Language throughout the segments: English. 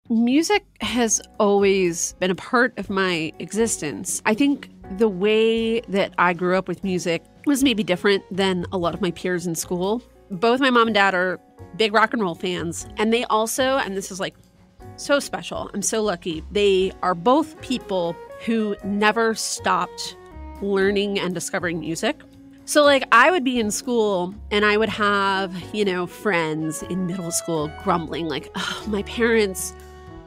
Music has always been a part of my existence. I think the way that I grew up with music was maybe different than a lot of my peers in school. Both my mom and dad are big rock and roll fans, and they also, and this is like so special, I'm so lucky, they are both people who never stopped learning and discovering music. So like I would be in school and I would have, friends in middle school grumbling like, oh, my parents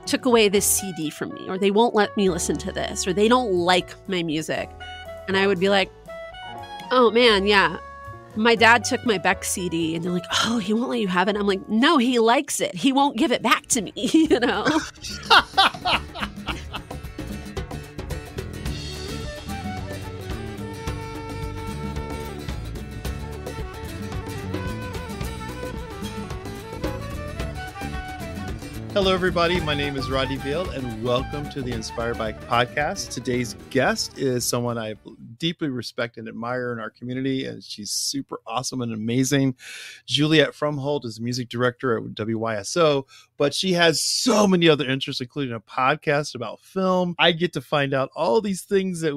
took away this CD from me, or they won't let me listen to this, or they don't like my music. And I would be like, oh man, yeah, my dad took my Beck CD, and they're like, oh, he won't let you have it. I'm like, no, he likes it. He won't give it back to me, Hello, everybody. My name is Rodney, and welcome to the Inspired by podcast. Today's guest is someone I deeply respect and admire in our community, and she's super awesome and amazing. Juliet Fromholt is music director at WYSO, but she has so many other interests, including a podcast about film. I get to find out all these things that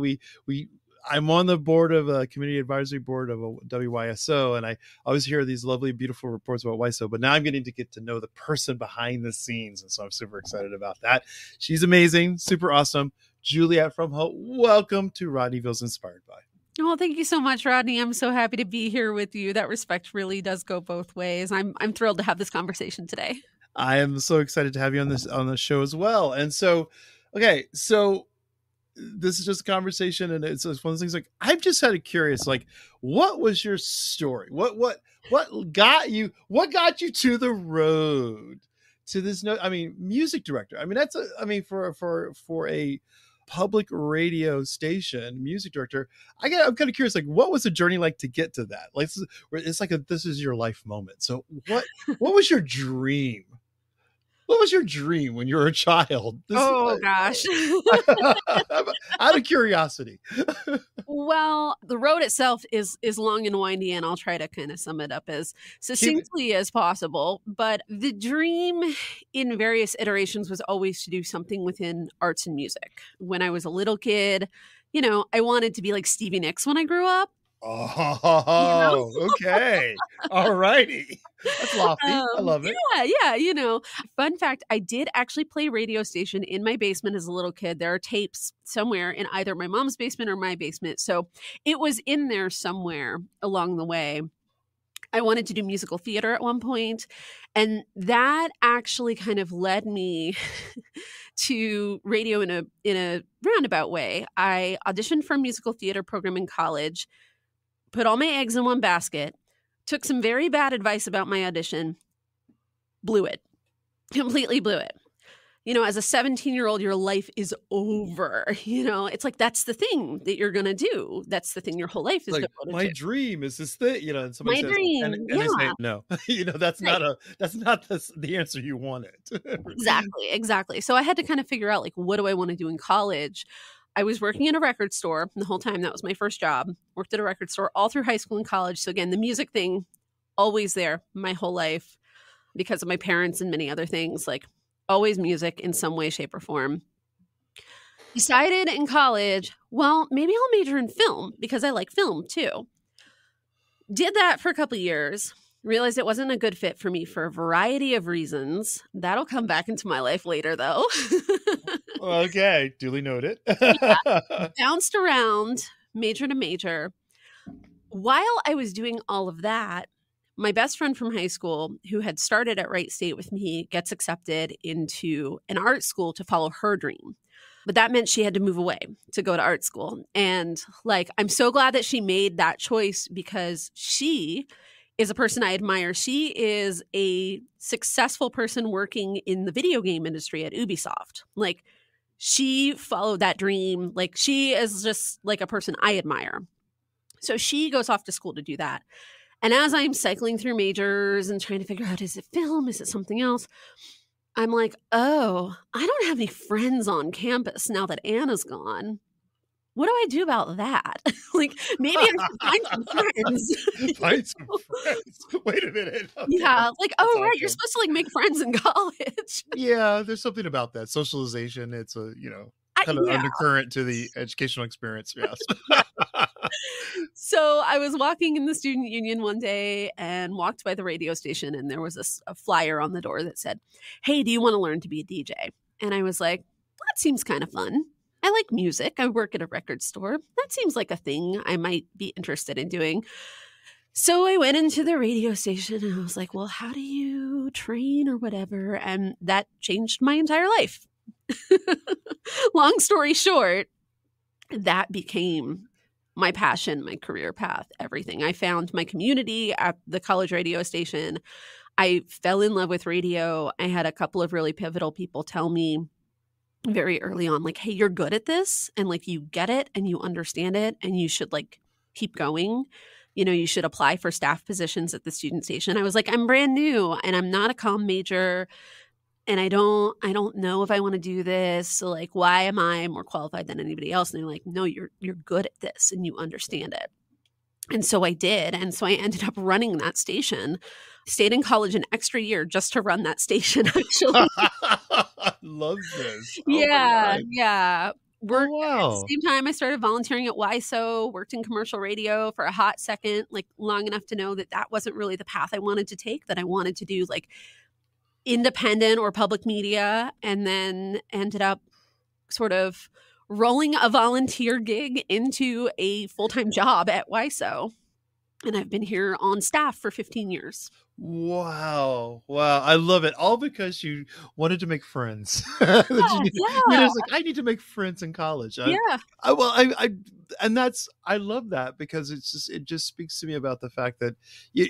I'm on the board of a community advisory board of a WYSO, and I always hear these lovely, beautiful reports about WYSO, but now I'm getting to get to know the person behind the scenes, and so I'm super excited about that. She's amazing, super awesome. Juliet Fromholt, welcome to Rodneyville's Inspired By. Oh, thank you so much, Rodney. I'm so happy to be here with you. That respect really does go both ways. I'm thrilled to have this conversation today. I am so excited to have you on the show as well. And so, okay, so this is just a conversation, and it's one of those things like I've just had a curious, like, what was your story? What got you to the road to this? No, I mean, music director. I mean, for a public radio station music director, I'm kind of curious, like, what was the journey like to get to that? Like, it's like this is your life moment. So what was your dream? What was your dream when you were a child? Gosh. Out of curiosity. Well, the road itself is long and windy, and I'll try to kind of sum it up as succinctly as possible. But the dream in various iterations was always to do something within arts and music. When I was a little kid, I wanted to be like Stevie Nicks when I grew up. Oh, okay. All righty. That's lofty. I love it. Yeah. Fun fact, I did actually play radio station in my basement as a little kid. There are tapes somewhere in either my mom's basement or my basement. So it was in there somewhere along the way. I wanted to do musical theater at one point, and that actually kind of led me to radio in a roundabout way. I auditioned for a musical theater program in college, put all my eggs in one basket, took some very bad advice about my audition, completely blew it. As a 17-year-old, your life is over. It's like, that's the thing that you're going to do. That's the thing your whole life is like, devoted my to. dream is this thing, and somebody my says, dream, and they say, no, that's right. That's not the answer you wanted. Exactly. So I had to kind of figure out, like, what do I want to do in college? I was working in a record store the whole time. That was my first job. Worked at a record store all through high school and college. So again, the music thing, always there my whole life because of my parents and many other things, like always music in some way, shape, or form. Decided in college, well, maybe I'll major in film because I like film too. Did that for a couple of years. Realized it wasn't a good fit for me for a variety of reasons. That'll come back into my life later, though. Okay, duly noted. Bounced around, major to major. While I was doing all of that, my best friend from high school, who had started at Wright State with me, gets accepted into an art school to follow her dream. But that meant she had to move away to go to art school. And I'm so glad that she made that choice because she is a person I admire. She is a successful person working in the video game industry at Ubisoft. She followed that dream. She is just a person I admire. So she goes off to school to do that. And as I'm cycling through majors and trying to figure out, is it film? Is it something else? I'm like, oh, I don't have any friends on campus now that Anna's gone. what do I do about that? Like, maybe I should find some friends. Find some friends. Wait a minute. Okay. Yeah, like, That's oh, right, you're awesome. supposed to, like, make friends in college. Yeah, there's something about that. Socialization, it's a, kind of Yeah, undercurrent to the educational experience. Yes. yeah. So I was walking in the student union one day and walked by the radio station, and there was a flyer on the door that said, "Hey, do you want to learn to be a DJ?" And I was like, that seems kind of fun. I like music. I work at a record store. That seems like a thing I might be interested in doing. So I went into the radio station and I was like, well, how do you train or whatever? And that changed my entire life. Long story short, that became my passion, my career path, everything. I found my community at the college radio station. I fell in love with radio. I had a couple of really pivotal people tell me very early on, like, hey, you're good at this, and like, you get it and you understand it, and you should like keep going. You should apply for staff positions at the student station. I was like, I'm brand new and I'm not a comm major, and I don't know if I want to do this. So like, why am I more qualified than anybody else? And they're like, no, you're good at this and you understand it. And so I did. And so I ended up running that station, stayed in college an extra year just to run that station, actually. I love this. Oh Yeah. Yeah. Worked at the wow. same time I started volunteering at WYSO, worked in commercial radio for a hot second, like long enough to know that that wasn't really the path I wanted to take, that I wanted to do like independent or public media, and then ended up sort of rolling a volunteer gig into a full-time job at WYSO. And I've been here on staff for 15 years. Wow. Wow. I love it. All because you wanted to make friends. That you're Yeah. just like, I need to make friends in college. Yeah. And I love that because it just speaks to me about the fact that you,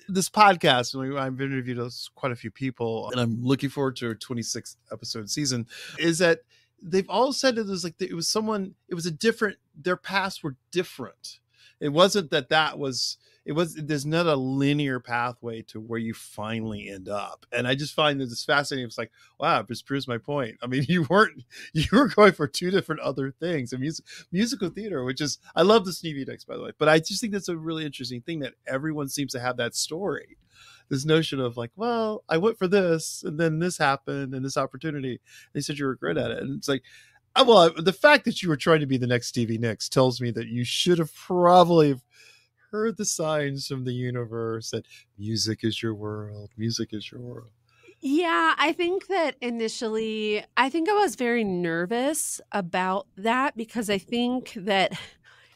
this podcast, I've interviewed quite a few people, and I'm looking forward to a 26th episode season, is that they've all said it was like, their paths were different. It wasn't there's not a linear pathway to where you finally end up. And I just find that it's fascinating. It's like, wow, it just proves my point. I mean, you were going for two different other things. And musical theater, which is, I love the Stevie Nicks, by the way, but I just think that's a really interesting thing that everyone seems to have that story. This notion of like, well, I went for this and then this happened and this opportunity. They said you were great at it. And it's like, well, the fact that you were trying to be the next Stevie Nicks tells me that you should have probably heard the signs from the universe that music is your world. Music is your world. Yeah, I think that initially, I was very nervous about that, because I think that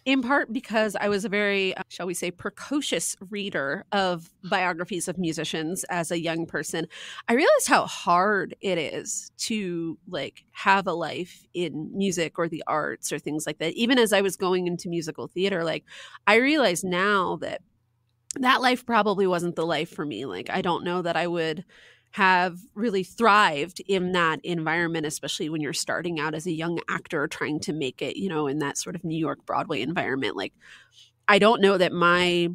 in part because I was a very, shall we say, precocious reader of biographies of musicians as a young person. I realized how hard it is to like have a life in music or the arts or things like that. Even as I was going into musical theater, like I realize now that that life probably wasn't the life for me. Like, I don't know that I would have really thrived in that environment, especially when you're starting out as a young actor trying to make it, in that sort of New York Broadway environment. Like, I don't know that my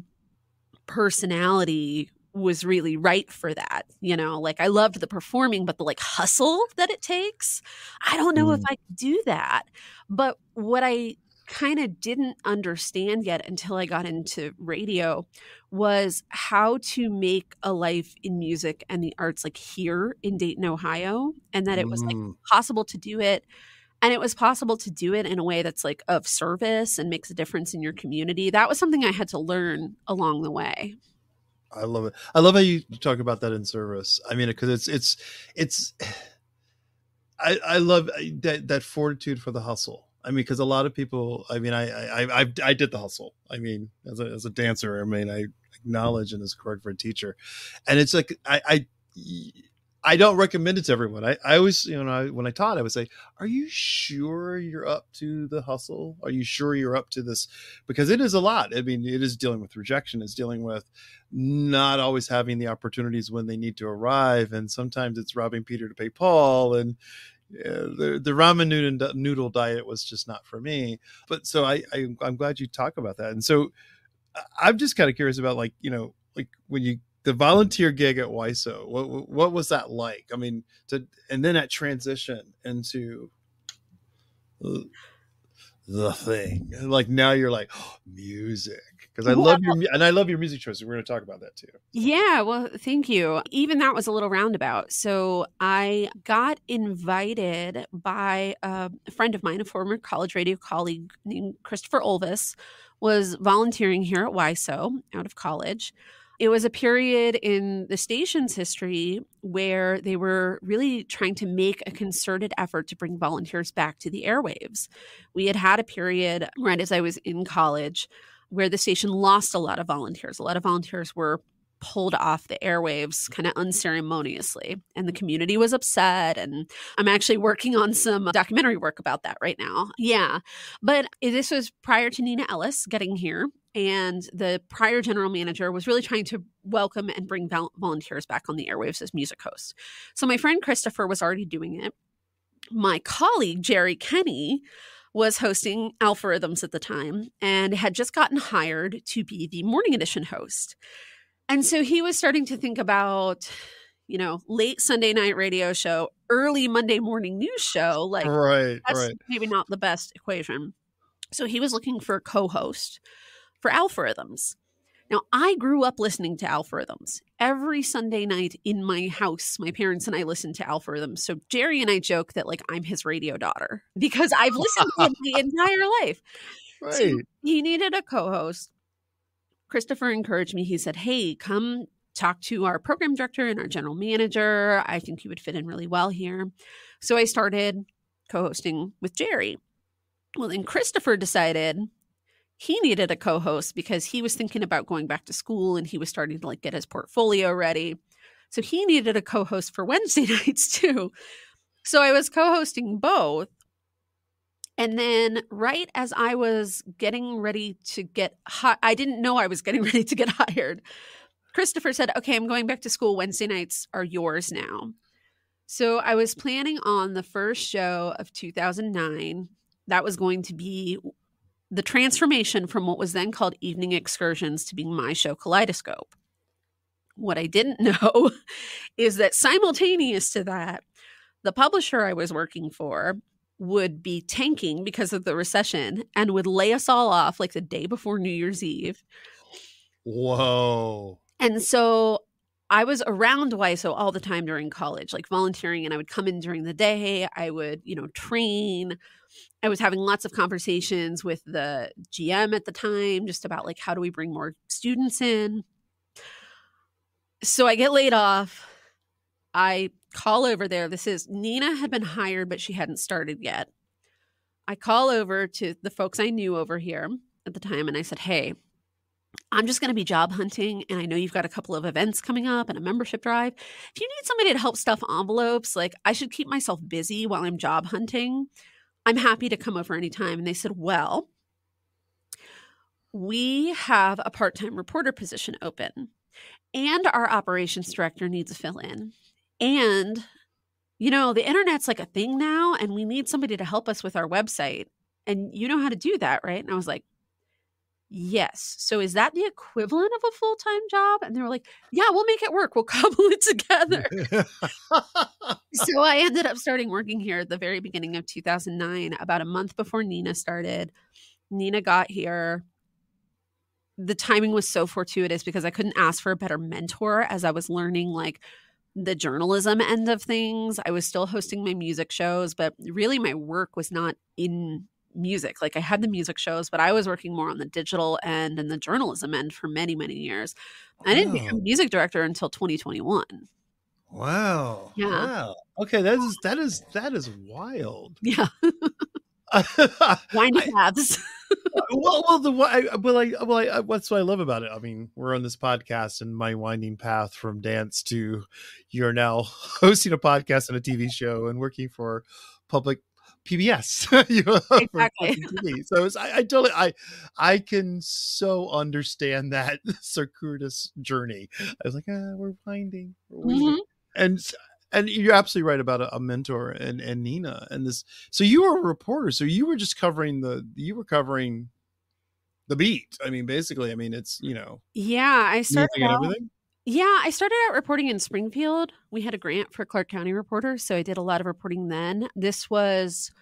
personality was really right for that. Like I loved the performing, but the like hustle that it takes, I don't know if I could do that. But what I kind of didn't understand yet until I got into radio was how to make a life in music and the arts like here in Dayton, Ohio, and that it was like possible to do it. And it was possible to do it in a way that's like of service and makes a difference in your community. That was something I had to learn along the way. I love it. I love how you talk about that in service. I mean, because I love that fortitude for the hustle. I mean, because a lot of people, I mean, I did the hustle. I mean, as a dancer, I mean, I acknowledge and is correct for a teacher. And it's like, I don't recommend it to everyone. I always, when I taught, I would say, are you sure you're up to the hustle? Are you sure you're up to this? Because it is a lot. I mean, it is dealing with rejection. It's dealing with not always having the opportunities when they need to arrive. And sometimes it's robbing Peter to pay Paul. And the ramen noodle diet was just not for me. But so I'm glad you talk about that. And so I'm just kind of curious about like when the volunteer gig at WYSO, what was that like? I mean, and then that transition into the thing. And like now you're like, oh, music. Because I love your music choices. We're going to talk about that too. Yeah, well, thank you. Even that was a little roundabout. So I got invited by a friend of mine, a former college radio colleague named Christopher Olvis, was volunteering here at WYSO out of college. It was a period in the station's history where they were really trying to make a concerted effort to bring volunteers back to the airwaves. We had had a period right as I was in college where the station lost a lot of volunteers. A lot of volunteers were pulled off the airwaves kind of unceremoniously, and the community was upset. And I'm actually working on some documentary work about that right now. Yeah. But this was prior to Nina Ellis getting here. And the prior general manager was really trying to welcome and bring volunteers back on the airwaves as music hosts. So my friend Christopher was already doing it. My colleague, Jerry Kenny, was hosting Alpharhythms at the time and had just gotten hired to be the morning edition host. And so he was starting to think about, late Sunday night radio show, early Monday morning news show. Like, that's maybe not the best equation. So he was looking for a co-host for Alpharhythms. Now, I grew up listening to Alpharhythms. Every Sunday night in my house, my parents and I listened to Alpharhythms. So Jerry and I joke that, like, I'm his radio daughter because I've listened to him my entire life. Right. So he needed a co-host. Christopher encouraged me. He said, hey, come talk to our program director and our general manager. I think you would fit in really well here. So I started co-hosting with Jerry. Well, then Christopher decided he needed a co-host because he was thinking about going back to school and he was starting to get his portfolio ready. So he needed a co-host for Wednesday nights too. So I was co-hosting both. And then right as I was getting ready to get I didn't know I was getting ready to get hired. Christopher said, okay, I'm going back to school. Wednesday nights are yours now. So I was planning on the first show of 2009. That was going to be the transformation from what was then called Evening Excursions to being my show Kaleidoscope. What I didn't know is that simultaneous to that, the publisher I was working for would be tanking because of the recession and would lay us all off like the day before New Year's Eve. Whoa. And so I was around WYSO all the time during college, like volunteering, and I would come in during the day. I would, train. I was having lots of conversations with the GM at the time, just about like, how do we bring more students in? So I get laid off. I call over there. Nina had been hired, but she hadn't started yet. I call over to the folks I knew over here at the time. And I said, hey, I'm just going to be job hunting. And I know you've got a couple of events coming up and a membership drive. If you need somebody to help stuff envelopes, like I should keep myself busy while I'm job hunting. I'm happy to come over anytime. And they said, well, we have a part-time reporter position open and our operations director needs a fill-in. And, the internet's like a thing now and we need somebody to help us with our website. And you know how to do that, right? And I was like, yes. So is that the equivalent of a full-time job? And they were like, yeah, we'll make it work. We'll cobble it together. So I ended up starting working here at the very beginning of 2009, about a month before Nina started. Nina got here. The timing was so fortuitous because I couldn't ask for a better mentor as I was learning like the journalism end of things. I was still hosting my music shows, but really my work was not in music. Like I had the music shows, but I was working more on the digital end and the journalism end for many, many years. I didn't become music director until 2021. Wow. Yeah. Wow. Okay. That is wild. Yeah. Windy paths. What's what I love about it. I mean, we're on this podcast and my winding path from dance to you're now hosting a podcast and a TV show and working for public PBS. Exactly. So I can so understand that circuitous journey. I was like, we're winding. Mm-hmm. And you're absolutely right about a mentor and Nina and this. So you were a reporter. So you were just covering the beat. I mean, basically, it's, Yeah, I started out. Everything? Yeah, I started out reporting in Springfield. We had a grant for Clark County reporters, so I did a lot of reporting then. This was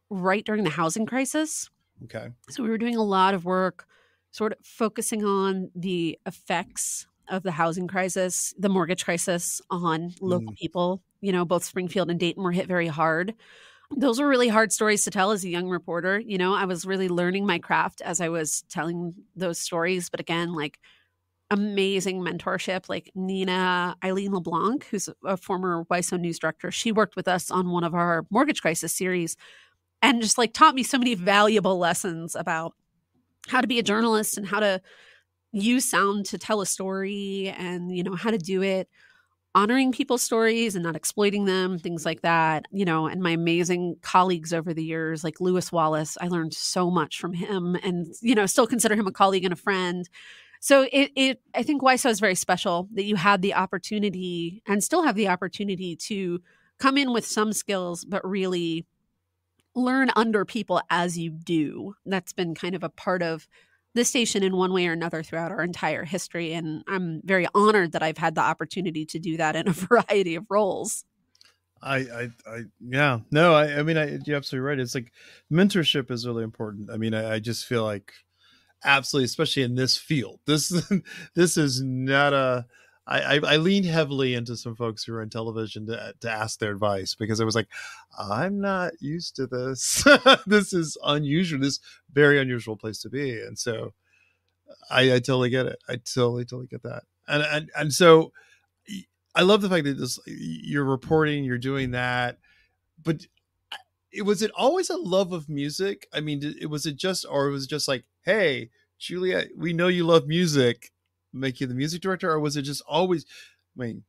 right during the housing crisis. Okay. So we were doing a lot of work sort of focusing on the effects of the housing crisis, the mortgage crisis on local Mm, people. Both Springfield and Dayton were hit very hard. Those were really hard stories to tell as a young reporter. I was really learning my craft as I was telling those stories. But again, like amazing mentorship, like Nina Eileen LeBlanc, who's a former WYSO news director. She worked with us on one of our mortgage crisis series and just like taught me so many valuable lessons about how to be a journalist and how to use sound to tell a story and, how to do it, honoring people's stories and not exploiting them, things like that, and my amazing colleagues over the years, like Lewis Wallace. I learned so much from him and, still consider him a colleague and a friend. So I think WYSO is very special that you had the opportunity and still have the opportunity to come in with some skills, but really learn under people as you do. That's been kind of a part of the station in one way or another throughout our entire history. And I'm very honored that I've had the opportunity to do that in a variety of roles. Yeah, no, I mean, you're absolutely right. It's like mentorship is really important. I mean, I just feel like absolutely, especially in this field, this is not I leaned heavily into some folks who are in television to ask their advice because I was like, I'm not used to this. This is unusual. This very unusual place to be. And so I totally get it. I totally get that. And so I love the fact that you're reporting, you're doing that, but was it always a love of music? I mean, was it just like, hey, Juliet, we know you love music, make you the music director? Or was it just always, I mean,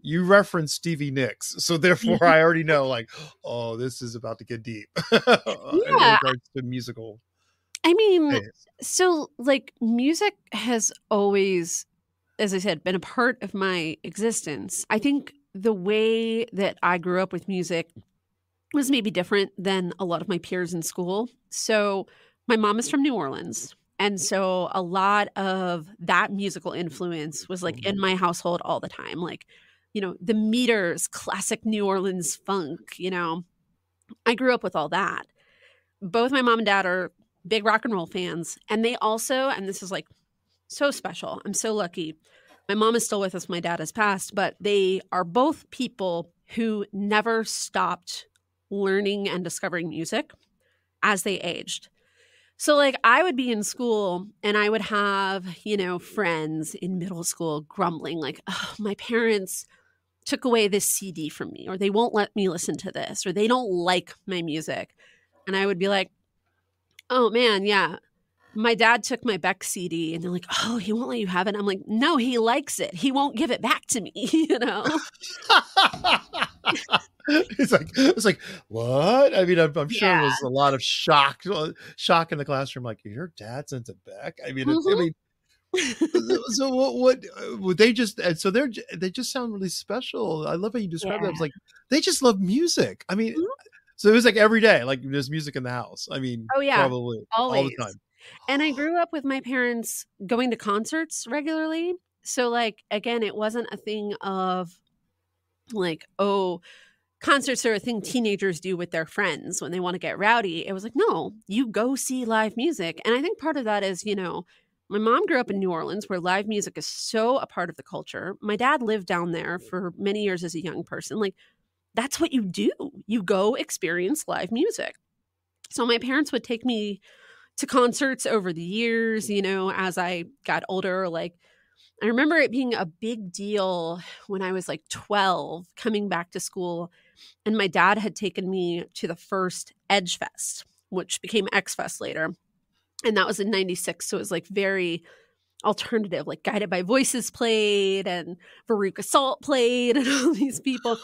you referenced Stevie Nicks, so therefore I already know like, oh, this is about to get deep in regards to musical. I mean, so like music has always, as I said, been a part of my existence. I think the way that I grew up with music was maybe different than a lot of my peers in school. So my mom is from New Orleans. And so a lot of that musical influence was like in my household all the time. Like, the Meters, classic New Orleans funk, I grew up with all that. Both my mom and dad are big rock and roll fans. And they also, and this is like so special, I'm so lucky. My mom is still with us. My dad has passed, but they are both people who never stopped learning and discovering music as they aged. So like I would be in school and I would have, friends in middle school grumbling like, oh, my parents took away this CD from me, or they won't let me listen to this, or they don't like my music. And I would be like, oh man, yeah, my dad took my Beck CD. And they're like, oh, he won't let you have it. I'm like, no, he likes it. He won't give it back to me, It's like, what? I mean, I'm sure there was a lot of shock in the classroom. Like, your dad's into Beck? I mean, so what would they just, and so they just sound really special. I love how you describe that. It's like, they just love music. I mean, so it was like every day, like there's music in the house. I mean, probably always. All the time. And I grew up with my parents going to concerts regularly. So like, again, it wasn't a thing of like, oh, concerts are a thing teenagers do with their friends when they want to get rowdy. It was like, no, you go see live music. And I think part of that is, my mom grew up in New Orleans where live music is so a part of the culture. My dad lived down there for many years as a young person. Like, that's what you do. You go experience live music. So my parents would take me to concerts over the years, as I got older. Like, I remember it being a big deal when I was like 12 coming back to school. And my dad had taken me to the first Edge Fest, which became X Fest later. And that was in 96. So it was like very alternative, like Guided by Voices played and Veruca Salt played and all these people.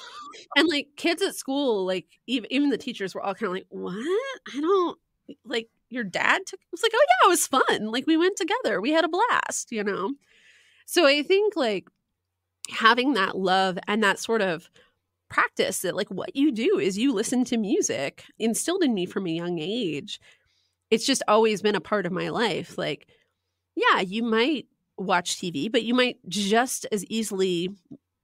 And like kids at school, like even the teachers were all kind of like, what? I don't, like, your dad took, I was like, oh yeah, it was fun. Like we went together. We had a blast, So I think like having that love and that sort of practice that like what you do is you listen to music instilled in me from a young age. It's just always been a part of my life. Like, yeah, you might watch TV, but you might just as easily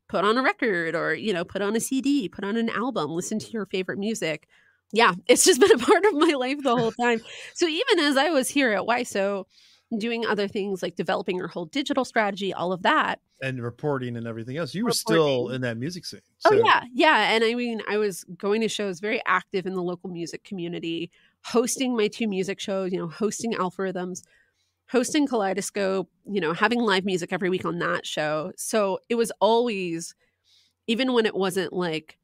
put on a record or, put on a CD, put on an album, listen to your favorite music Yeah, it's just been a part of my life the whole time. So even as I was here at WYSO doing other things like developing our whole digital strategy, all of that. And reporting and everything else, you were still in that music scene. So. Oh, yeah. Yeah. And I mean, I was going to shows, very active in the local music community, hosting my 2 music shows, hosting Algorithms, hosting Kaleidoscope, having live music every week on that show. So it was always, even when it wasn't like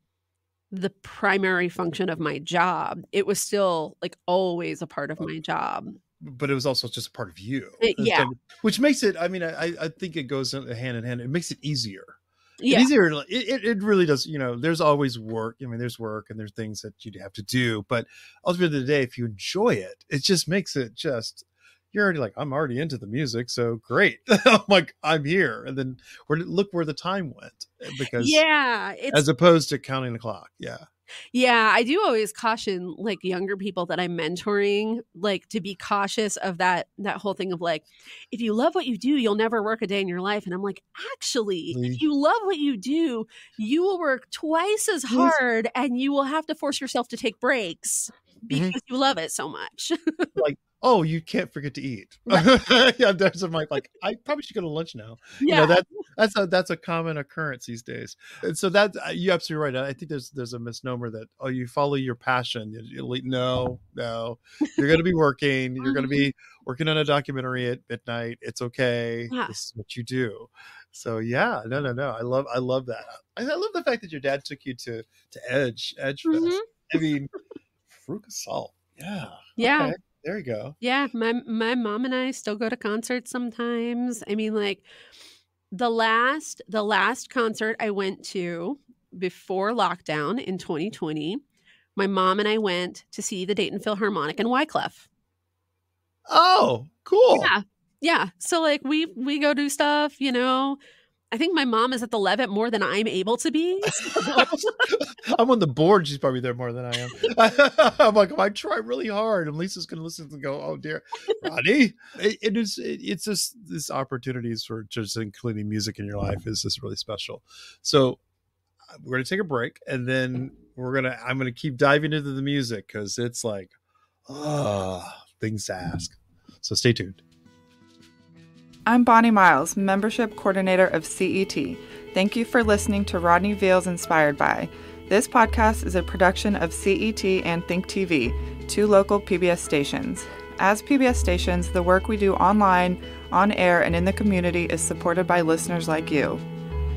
the primary function of my job, it was still like always a part of my job. But it was also just a part of you. Yeah. Which makes it, I mean, I think it goes hand in hand. It makes it easier. Yeah. It really does. There's always work. I mean, there's work and there's things that you'd have to do. But ultimately, the day, if you enjoy it, it just makes it just, you're already like, I'm already into the music. So great. I'm like, I'm here. And then look where the time went. Because as opposed to counting the clock. Yeah. Yeah, I do always caution like younger people that I'm mentoring, like to be cautious of that whole thing of like, if you love what you do, you'll never work a day in your life. And I'm like, actually, if you love what you do, you will work twice as hard and you will have to force yourself to take breaks because you love it so much. Like, oh, you can't forget to eat. Right. Yeah, there's a mic like, I probably should go to lunch now. Yeah. That's a common occurrence these days. And so that you're absolutely right. I think there's a misnomer that, oh, you follow your passion. No, you're going to be working. You're going to be working on a documentary at midnight. It's okay. Yeah. This is what you do. So yeah, no. I love that. I love the fact that your dad took you to Edge Fest. I mean, fruit of salt. Yeah. Yeah. Okay. There you go. Yeah, my mom and I still go to concerts sometimes. I mean, like the last concert I went to before lockdown in 2020, my mom and I went to see the Dayton Philharmonic and Wyclef. Oh, cool. Yeah. So like we go do stuff, I think my mom is at the Levitt more than I'm able to be. I'm on the board. She's probably there more than I am. I'm like, I try really hard. And Lisa's going to listen and go, oh dear, Rodney. It's just this opportunities for just including music in your life is just really special. So we're going to take a break and then I'm going to keep diving into the music because it's like, things to ask. So stay tuned. I'm Bonnie Miles, Membership Coordinator of CET. Thank you for listening to Rodney Veal's Inspired By. This podcast is a production of CET and Think TV, 2 local PBS stations. As PBS stations, the work we do online, on air, and in the community is supported by listeners like you.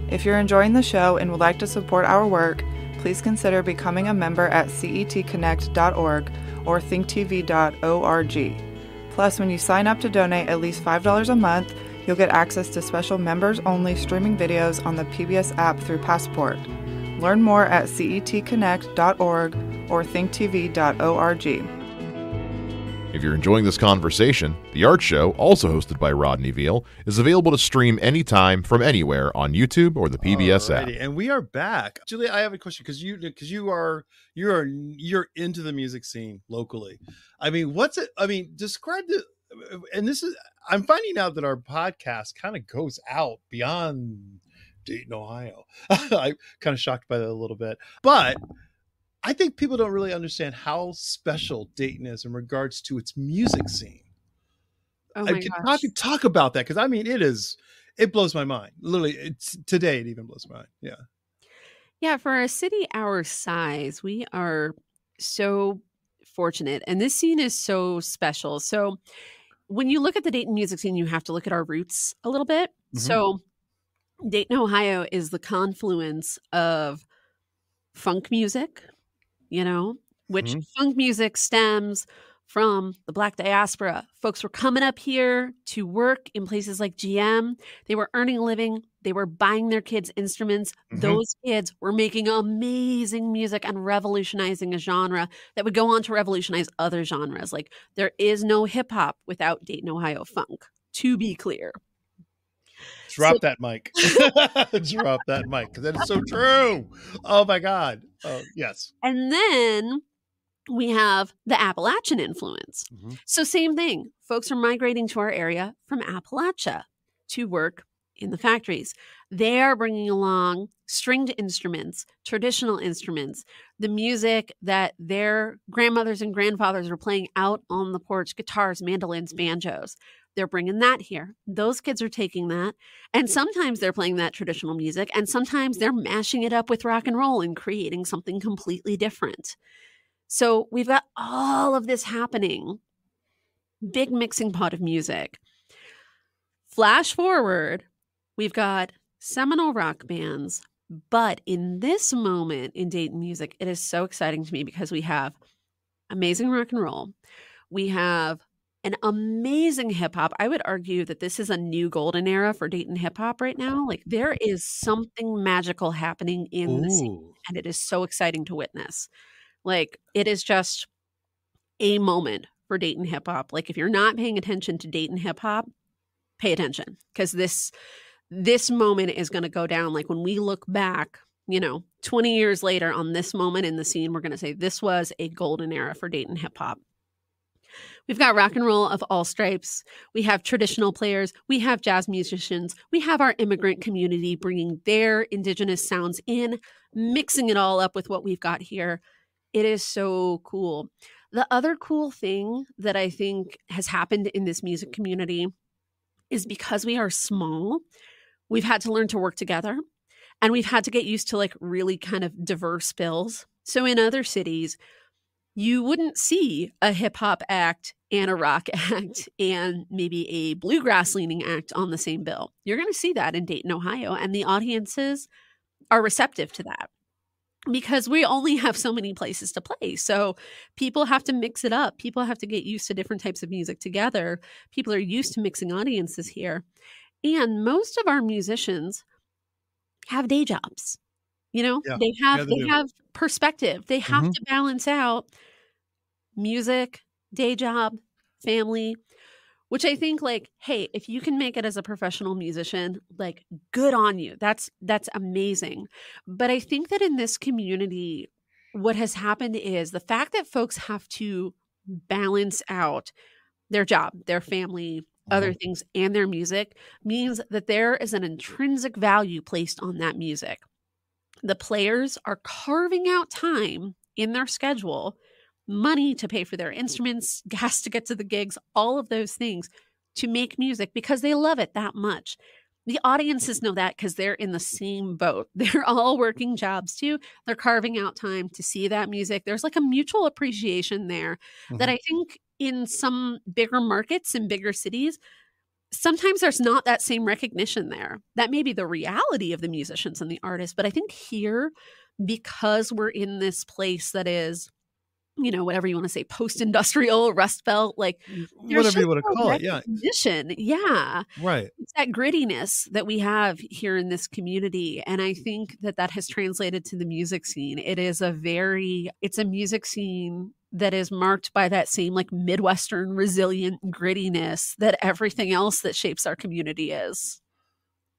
If you're enjoying the show and would like to support our work, please consider becoming a member at cetconnect.org or thinktv.org. Plus, when you sign up to donate at least $5 a month, you'll get access to special members-only streaming videos on the PBS app through Passport. Learn more at cetconnect.org or thinktv.org. If you're enjoying this conversation, The Art Show, also hosted by Rodney Veal, is available to stream anytime from anywhere on YouTube or the PBS app. And we are back. Juliet, I have a question because you're into the music scene locally. I mean, describe the, and this is, I'm finding out that our podcast kind of goes out beyond Dayton, Ohio. I'm kind of shocked by that a little bit, but I think people don't really understand how special Dayton is in regards to its music scene. Oh my gosh. Talk about that because I mean, it blows my mind. Literally, today it even blows my mind. Yeah. Yeah, for a city our size, we are so fortunate, and this scene is so special. So, when you look at the Dayton music scene, you have to look at our roots a little bit. Mm-hmm. So, Dayton, Ohio, is the confluence of funk music. Which funk music stems from the Black diaspora. Folks were coming up here to work in places like GM. They were earning a living. They were buying their kids instruments. Mm-hmm. Those kids were making amazing music and revolutionizing a genre that would go on to revolutionize other genres. Like there is no hip hop without Dayton, Ohio funk, to be clear. Drop that mic. Drop that mic because that is so true. Oh my God. Oh, yes. And then we have the Appalachian influence. Mm-hmm. So same thing. Folks are migrating to our area from Appalachia to work in the factories. They are bringing along stringed instruments, traditional instruments, the music that their grandmothers and grandfathers were playing out on the porch, guitars, mandolins, banjos. They're bringing that here. Those kids are taking that. And sometimes they're playing that traditional music, and sometimes they're mashing it up with rock and roll and creating something completely different. So we've got all of this happening. Big mixing pot of music. Flash forward, we've got seminal rock bands. But in this moment in Dayton music, it is so exciting to me because we have amazing rock and roll. We have an amazing hip hop. I would argue that this is a new golden era for Dayton hip hop right now. Like, there is something magical happening in the scene, and it is so exciting to witness. Like, it is just a moment for Dayton hip hop. Like, if you're not paying attention to Dayton hip hop, pay attention, because this moment is going to go down. Like, when we look back, 20 years later on this moment in the scene, we're going to say this was a golden era for Dayton hip hop. We've got rock and roll of all stripes. We have traditional players. We have jazz musicians. We have our immigrant community bringing their indigenous sounds in, mixing it all up with what we've got here. It is so cool. The other cool thing that I think has happened in this music community is because we are small, we've had to learn to work together, and we've had to get used to like really kind of diverse bills. So in other cities, you wouldn't see a hip hop act and a rock act and maybe a bluegrass leaning act on the same bill. You're going to see that in Dayton, Ohio, and the audiences are receptive to that because we only have so many places to play. So people have to mix it up. People have to get used to different types of music together. People are used to mixing audiences here. And most of our musicians have day jobs. They have perspective. They have to balance out music, day job, family, which I think, like, hey, if you can make it as a professional musician, like, good on you. That's amazing. But I think that in this community, what has happened is the fact that folks have to balance out their job, their family, other things, and their music means that there is an intrinsic value placed on that music. The players are carving out time in their schedule, money to pay for their instruments, gas to get to the gigs, all of those things to make music because they love it that much. The audiences know that because they're in the same boat. They're all working jobs too. They're carving out time to see that music. There's like a mutual appreciation there that I think in some bigger markets and bigger cities, sometimes there's not that same recognition there. That may be the reality of the musicians and the artists. But I think here, because we're in this place that is, whatever you want to say, post-industrial, Rust Belt, like whatever you want to call it. Yeah. Yeah. Right. It's that grittiness that we have here in this community. And I think that has translated to the music scene. It's a music scene that is marked by that same like Midwestern resilient grittiness that everything else that shapes our community is.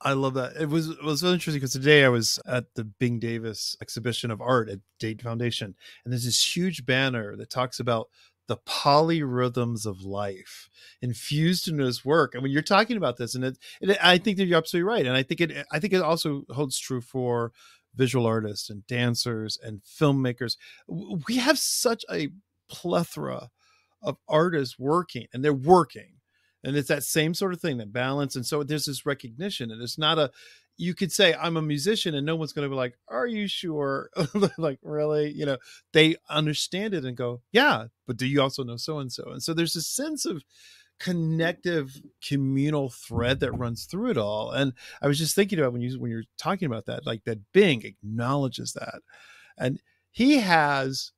I love that. It was so interesting because today I was at the Bing Davis exhibition of art at Dayton Foundation, and there's this huge banner that talks about the polyrhythms of life infused into his work. And when you're talking about this, and I think that you're absolutely right, and I think it also holds true for visual artists and dancers and filmmakers. We have such a plethora of artists working, and they're working. And it's that same sort of thing, that balance. And so there's this recognition, and it's not you could say I'm a musician and no one's going to be like, are you sure? Like, really? They understand it and go, yeah, but do you also know so-and-so? And so there's a sense of connective communal thread that runs through it all. And I was just thinking about when you're talking about that, like that Bing acknowledges that. And he has,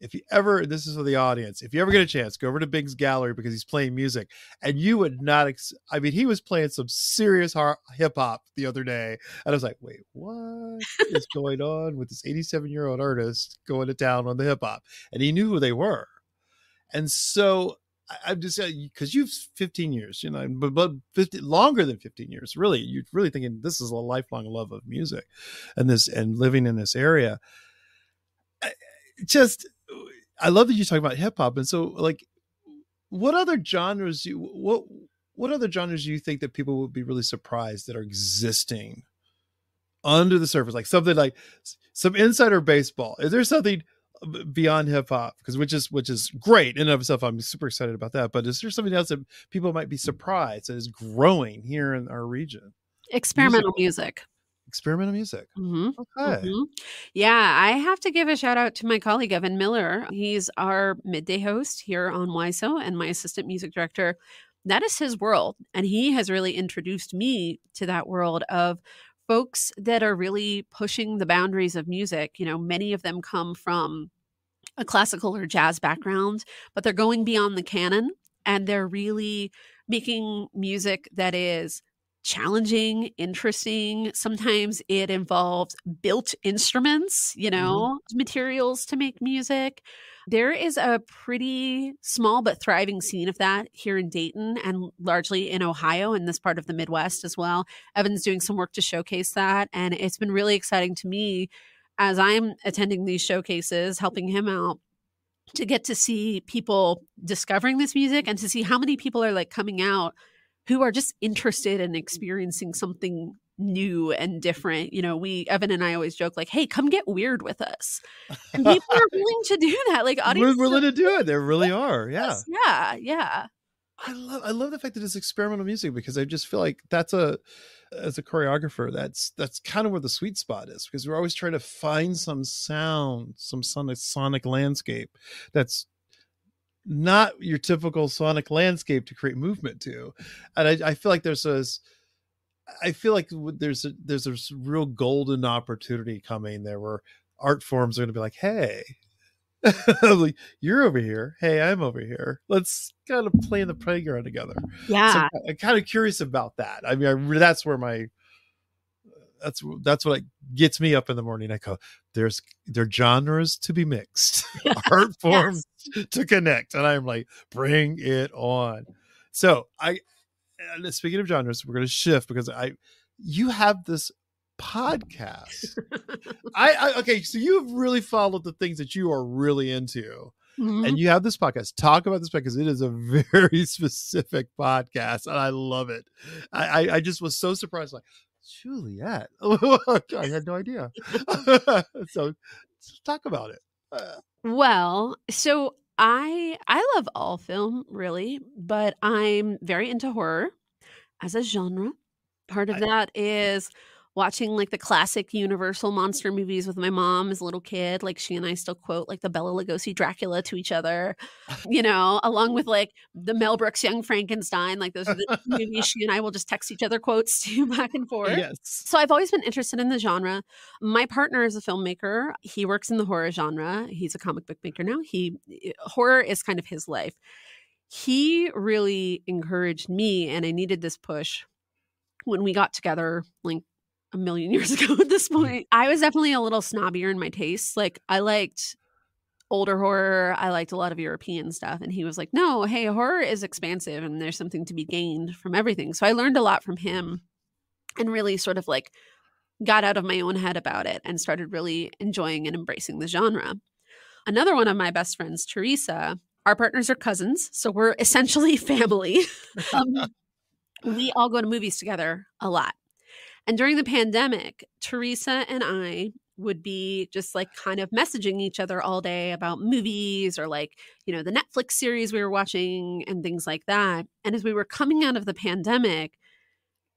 this is for the audience, if you ever get a chance, go over to Bing's gallery because he's playing music, and you would not, he was playing some serious hip hop the other day. And I was like, wait, what is going on with this 87-year-old artist going to town on the hip hop? And he knew who they were. And so I'm just saying, because you've 15 years, but 50, longer than 15 years, really, you're really thinking this is a lifelong love of music and living in this area. I love that you talk about hip hop. And so, like, what other genres do you think that people would be really surprised that are existing under the surface, like something like some insider baseball? Is there something beyond hip hop? Because which is great in and of itself. I'm super excited about that. But is there something else that people might be surprised that is growing here in our region? Experimental music. Experimental music. Mm-hmm. Okay. Mm-hmm. Yeah, I have to give a shout out to my colleague, Evan Miller. He's our midday host here on WYSO and my assistant music director. That is his world. And he has really introduced me to that world of folks that are really pushing the boundaries of music. You know, many of them come from a classical or jazz background, but they're going beyond the canon and they're really making music that is challenging, interesting. Sometimes it involves built instruments, materials to make music. There is a pretty small but thriving scene of that here in Dayton and largely in Ohio and this part of the Midwest as well. Evan's doing some work to showcase that. And it's been really exciting to me as I'm attending these showcases, helping him out, to get to see people discovering this music and to see how many people are like coming out who are just interested in experiencing something new and different. Evan and I always joke like, hey, come get weird with us. And people are willing to do that. Like audiences we're willing to do it. They really are. Yeah. Yeah. Yeah. I love the fact that it's experimental music, because I just feel like as a choreographer, that's kind of where the sweet spot is, because we're always trying to find some sound, some sonic landscape that's not your typical sonic landscape to create movement to. And I feel like there's a real golden opportunity coming there where art forms are going to be like, hey, like, you're over here. Hey, I'm over here. Let's kind of play in the playground together. Yeah. So I'm kind of curious about that. I mean, that's where that's what gets me up in the morning. I go, there are genres to be mixed, art forms to connect. And I'm like, bring it on. So speaking of genres, we're going to shift because you have this podcast. Okay, so you've really followed the things that you are really into. Mm-hmm. And you have this podcast. Talk about this because it is a very specific podcast and I love it. I just was so surprised, like, Juliet. I had no idea. So talk about it. Well, so I love all film, really, but I'm very into horror as a genre. Part of that is watching like the classic Universal monster movies with my mom as a little kid. Like she and I still quote like the Bela Lugosi Dracula to each other, along with like the Mel Brooks Young Frankenstein. Like those are the movies she and I will just text each other quotes to back and forth. Yes. So I've always been interested in the genre. My partner is a filmmaker. He works in the horror genre. He's a comic book maker now. Horror is kind of his life. He really encouraged me, and I needed this push when we got together, like a million years ago at this point. I was definitely a little snobbier in my tastes. Like I liked older horror. I liked a lot of European stuff. And he was like, no, hey, horror is expansive and there's something to be gained from everything. So I learned a lot from him and really sort of like got out of my own head about it and started really enjoying and embracing the genre. Another one of my best friends, Teresa, our partners are cousins. So we're essentially family. We all go to movies together a lot. And during the pandemic, Teresa and I would be just like kind of messaging each other all day about movies or like, the Netflix series we were watching and things like that. And as we were coming out of the pandemic,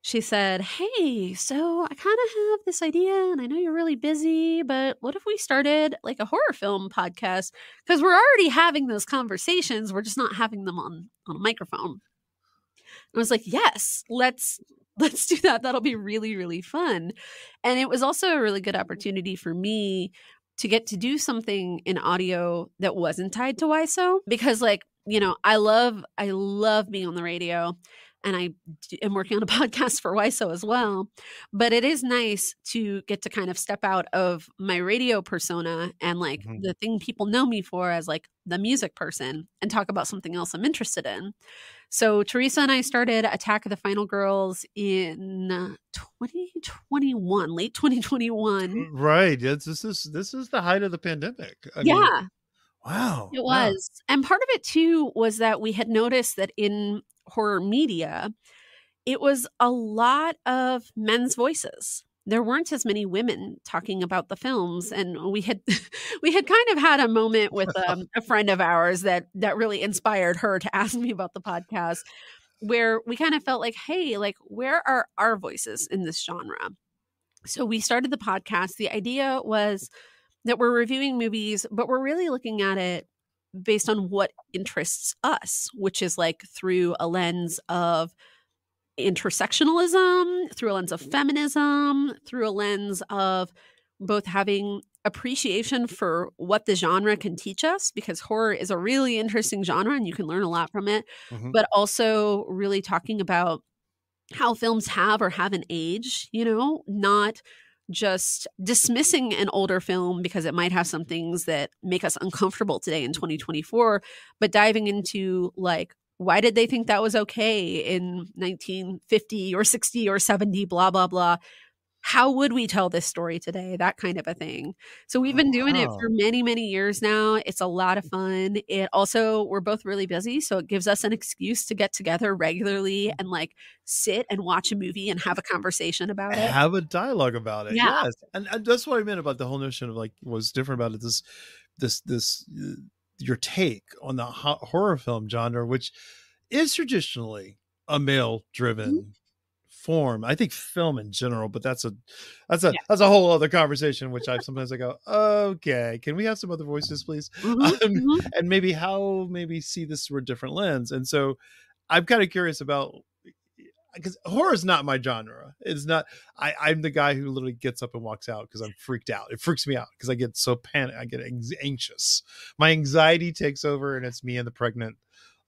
she said, hey, so I kind of have this idea and I know you're really busy, but what if we started like a horror film podcast? Because we're already having those conversations. We're just not having them on a microphone. I was like, yes, let's do that. That'll be really, really fun. And it was also a really good opportunity for me to get to do something in audio that wasn't tied to WYSO because I love being on the radio and I am working on a podcast for WYSO as well. But it is nice to get to kind of step out of my radio persona and like the thing people know me for as like the music person and talk about something else I'm interested in. So Teresa and I started Attack of the Final Girls in 2021, late 2021. Right. This is the height of the pandemic. I mean, wow. It was. And part of it too was that we had noticed that in horror media, it was a lot of men's voices. there weren't as many women talking about the films. And we had we had kind of had a moment with a friend of ours that really inspired her to ask me about the podcast, where we kind of felt like, hey, like, where are our voices in this genre? So we started the podcast. The idea was that we're reviewing movies, but we're really looking at it based on what interests us, which is like through a lens of intersectionalism, through a lens of feminism, through a lens of both having appreciation for what the genre can teach us, because horror is a really interesting genre and you can learn a lot from it, but also really talking about how films have or haven't aged, you know, not just dismissing an older film because it might have some things that make us uncomfortable today in 2024, but diving into like, why did they think that was okay in 1950 or 60 or 70, blah, blah, blah. How would we tell this story today? That kind of a thing. So we've been doing it for many, many years now. It's a lot of fun. It also, we're both really busy, so it gives us an excuse to get together regularly and like sit and watch a movie and have a conversation about it. Have a dialogue about it. Yeah. Yes. And that's what I meant about the whole notion of like, what's different about it, this your take on the horror film genre, which is traditionally a male-driven form. I think film in general, but that's a whole other conversation, which sometimes I go, okay, can we have some other voices, please? And maybe see this through a different lens. And so I'm kind of curious about, because horror is not my genre. It's not. I'm the guy who literally gets up and walks out because I'm freaked out. It freaks me out because I get so panicked. I get anxious. My anxiety takes over, and it's me and the pregnant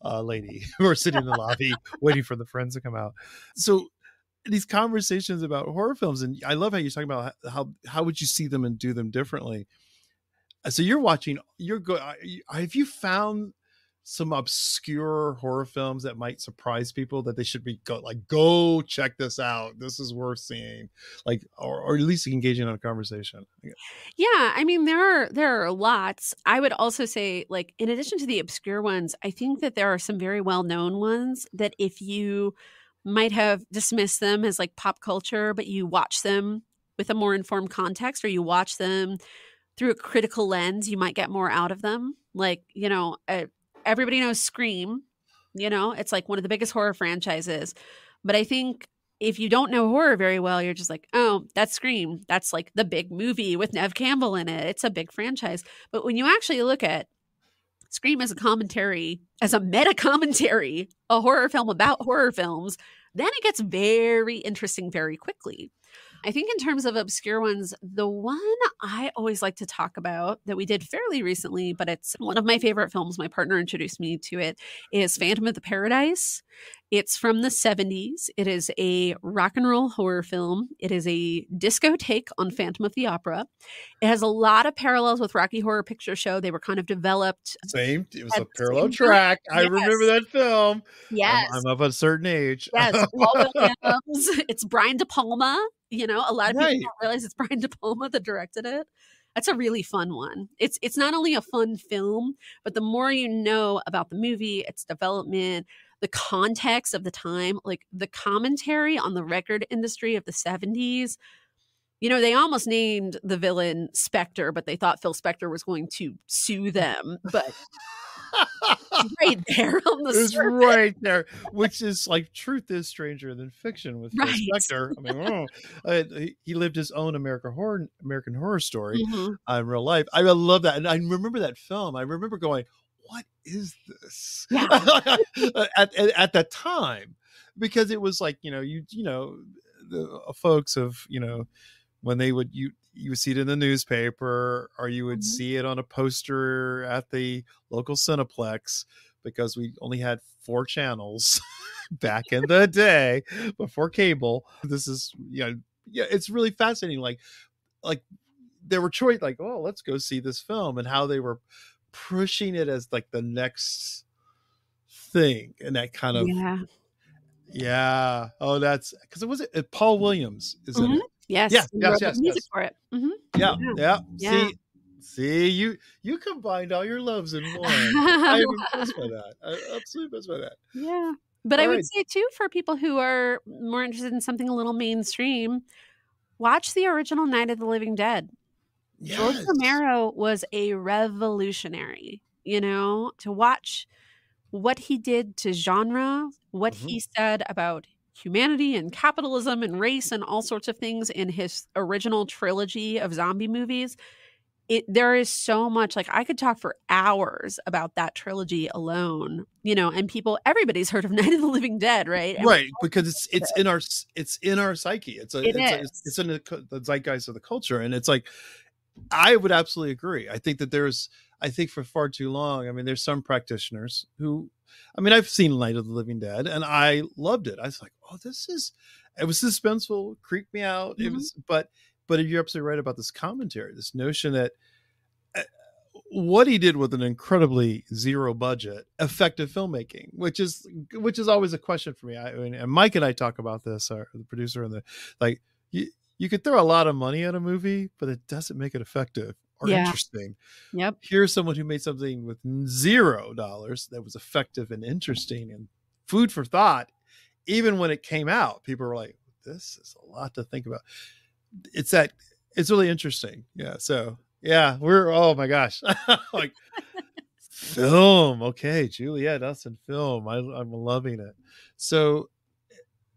lady who are sitting in the lobby waiting for the friends to come out. So these conversations about horror films, and I love how you're talking about how would you see them and do them differently. So you're watching. Have you found some obscure horror films that might surprise people that they should be go check this out? This is worth seeing, like, or at least engaging in a conversation. Yeah, I mean, there are lots. I would also say, like, in addition to the obscure ones, I think that there are some very well-known ones that if you might have dismissed them as like pop culture, but you watch them with a more informed context, or you watch them through a critical lens, you might get more out of them. Like, you know, everybody knows Scream, you know, it's like one of the biggest horror franchises. But I think if you don't know horror very well, you're just like, oh, that's Scream. That's like the big movie with Neve Campbell in it. It's a big franchise. But when you actually look at Scream as a commentary, as a meta commentary, a horror film about horror films, then it gets very interesting very quickly. I think in terms of obscure ones, the one I always like to talk about that we did fairly recently, but it's one of my favorite films, my partner introduced me to it, is Phantom of the Paradise. It's from the 70s. It is a rock and roll horror film. It is a disco take on Phantom of the Opera. It has a lot of parallels with Rocky Horror Picture Show. They were kind of developed. Same. It was a parallel track. I remember that film. Yes. I'm of a certain age. Yes. Paul Williams. It's Brian De Palma. You know, a lot of people don't realize it's Brian De Palma that directed it. That's a really fun one. It's not only a fun film, but the more you know about the movie, its development, the context of the time, like the commentary on the record industry of the 70s. You know, they almost named the villain Spectre, but they thought Phil Spector was going to sue them. But right there on the surface. Right there, which is like truth is stranger than fiction with Phil Spector. I mean, he lived his own American horror story in real life. I love that, and I remember that film. I remember going, "What is this?" Yeah. at that time, because it was like you know the folks of when they would you would see it in the newspaper, or you would see it on a poster at the local Cineplex, because we only had 4 channels back in the day before cable. This is it's really fascinating. Like there were choice, like, oh, let's go see this film, and how they were pushing it as like the next thing, and that kind of oh, that's because it was Paul Williams, isn't it? Yes. Yes. Music for it. Yeah. See, you combined all your loves in one. I'm impressed by that. I'm absolutely impressed by that. Yeah. But I would say too, for people who are more interested in something a little mainstream, watch the original Night of the Living Dead. George Yes. Romero was a revolutionary, to watch what he did to genre, what he said about humanity and capitalism and race and all sorts of things in his original trilogy of zombie movies. There is so much, like, I could talk for hours about that trilogy alone, and everybody's heard of Night of the Living Dead, right? And Right, because it's in our psyche. It's in the zeitgeist of the culture, and it's like, I would absolutely agree. I think for far too long, I mean, there's some practitioners who, I mean, I've seen Night of the Living Dead and I loved it. I was like, oh, it was suspenseful, creeped me out. It was, but you're absolutely right about this commentary, this notion that what he did with an incredibly zero budget, effective filmmaking, which is always a question for me. I mean, and Mike and I talk about this, the producer, and you could throw a lot of money at a movie, but it doesn't make it effective or interesting. Yep. Here's someone who made something with $0 that was effective and interesting and food for thought. Even when it came out, people were like, this is a lot to think about. It's really interesting. Yeah. So yeah, oh my gosh. Like, film. Okay. Juliet, that's in film. I'm loving it. So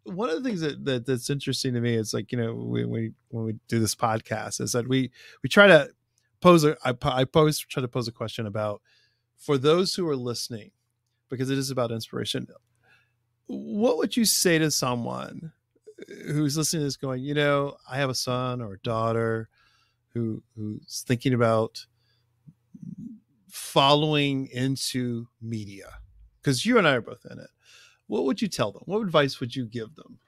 one of the things that's interesting to me is, like, when we do this podcast, is that we try to pose try to pose a question about, for those who are listening, because it is about inspiration. What would you say to someone who's listening to this going, I have a son or a daughter who's thinking about following into media? Because you and I are both in it. What would you tell them? What advice would you give them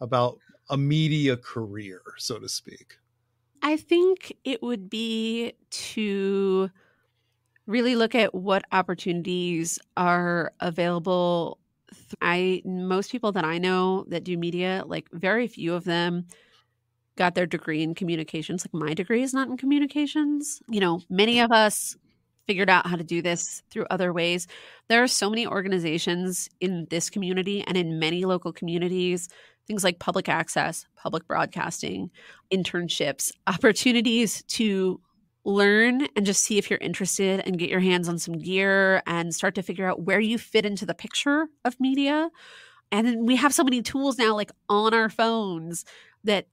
about a media career, so to speak? I think it would be to really look at what opportunities are available. Most people that I know that do media, like, very few of them got their degree in communications. Like, my degree is not in communications. Many of us figured out how to do this through other ways. There are so many organizations in this community and in many local communities, things like public access, public broadcasting, internships, opportunities to learn and just see if you're interested and get your hands on some gear and start to figure out where you fit into the picture of media. And then we have so many tools now, like on our phones, that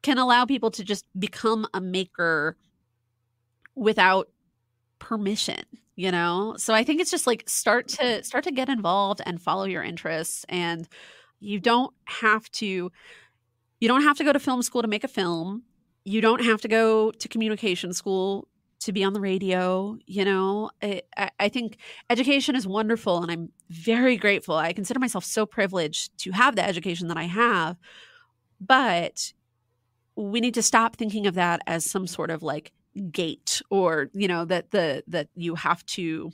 can allow people to just become a maker without permission, So I think it's just like start to get involved and follow your interests. And you don't have to go to film school to make a film. You don't have to go to communication school to be on the radio. I think education is wonderful, and I'm very grateful. I consider myself so privileged to have the education that I have, but we need to stop thinking of that as some sort of like gate, or that you have to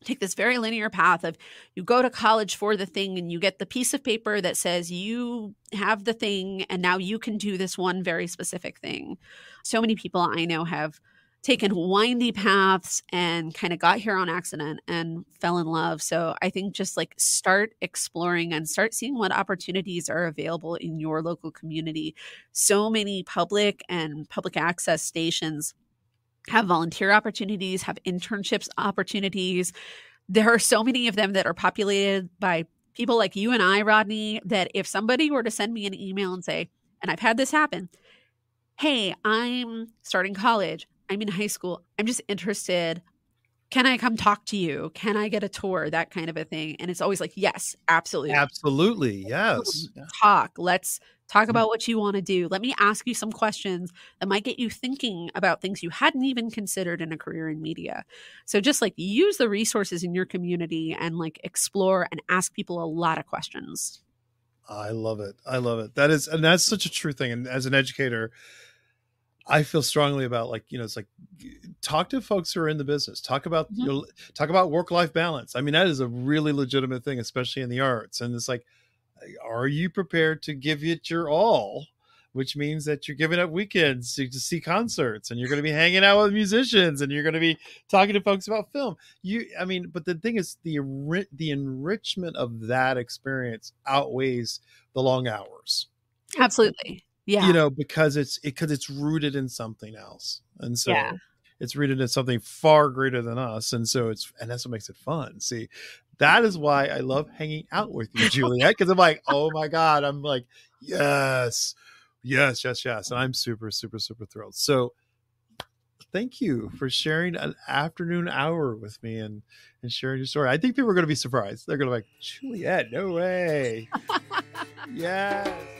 take this very linear path of, you go to college for the thing and you get the piece of paper that says you have the thing and now you can do this one very specific thing. So many people I know have taken windy paths and kind of got here on accident and fell in love. So I think just like start exploring and start seeing what opportunities are available in your local community. So many public and public access stations have volunteer opportunities, have internships opportunities. There are so many of them that are populated by people like you and I, Rodney, that if somebody were to send me an email and say, and I've had this happen, hey, I'm starting college, I'm in high school, I'm just interested, can I come talk to you? Can I get a tour? That kind of a thing. And it's always like, yes, absolutely. Absolutely. Yes. Let's talk about what you want to do. Let me ask you some questions that might get you thinking about things you hadn't even considered in a career in media. So just like use the resources in your community and like explore and ask people a lot of questions. I love it. That's such a true thing. And as an educator, I feel strongly about, like, it's like, talk to folks who are in the business, talk about work-life balance. I mean, that is a really legitimate thing, especially in the arts. And it's like, are you prepared to give it your all? Which means that you're giving up weekends to see concerts, and you're going to be hanging out with musicians, and you're going to be talking to folks about film. But the thing is, the enrichment of that experience outweighs the long hours. Absolutely. Yeah. You know, because it's rooted in something else. And so it's rooted in something far greater than us. And so and that's what makes it fun. See, that is why I love hanging out with you, Juliet, because I'm like, oh my God, I'm like, yes. And I'm super, super, super thrilled. So thank you for sharing an afternoon hour with me and sharing your story. I think people are going to be surprised. They're going to be like, Juliet, no way. Yes.